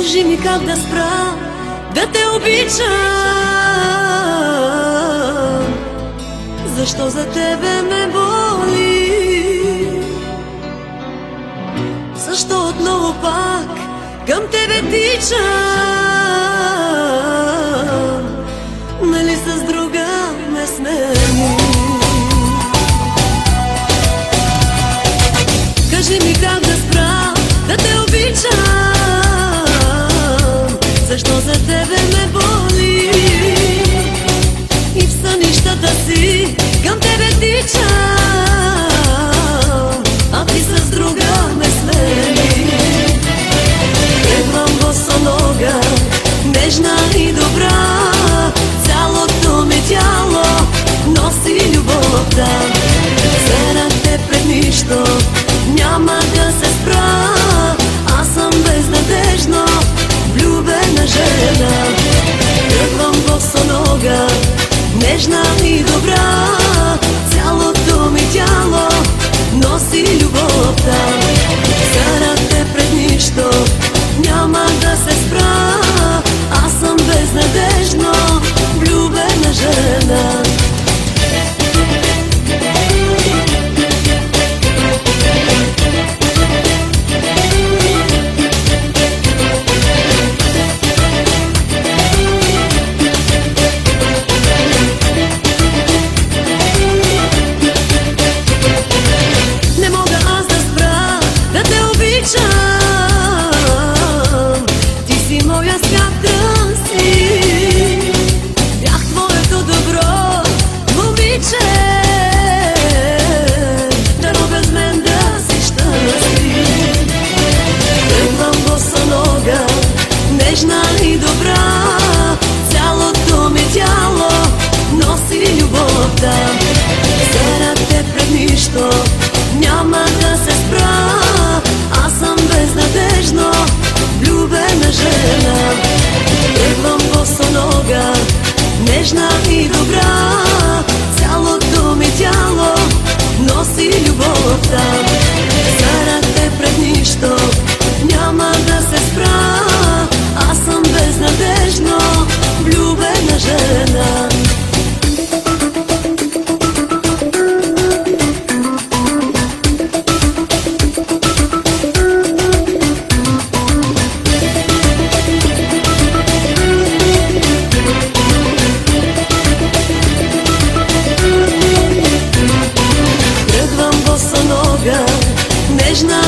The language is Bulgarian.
Кажи ми как да спра да те обичам, защо за тебе ме боли, защо отново пак към тебе тичам, нали с друга ме смени. Кажи ми как да спра да те обичам, защо за тебе ме боли и в сънищата си към тебе тичам, а ти с друга ме смени. Тръгвам босонога, нежна и добра, цялото ми тяло носи любовта. Заради те пред нищо няма да се спра, аз съм безнадежно влюбена жена. Тръгвам босонога, нежна и добра, цялото ми тяло носи любовта. Заради те пред нищо няма да се спра, аз съм безнадежно влюбена жена. Ти си моя свят си, бях твоето добро момиче, дано без мен да си щастлив. Тръгвам босонога, нежна и добра, цялото ми тяло носи любовта. Заради те пред нищо няма да се спра, аз съм безнадежно влюбена жена. Тръгвам босонога, нежна и добра, цялото ми тяло носи любовта. Заради те пред нищо няма да се спра, аз съм безнадежно влюбена жена. Нежна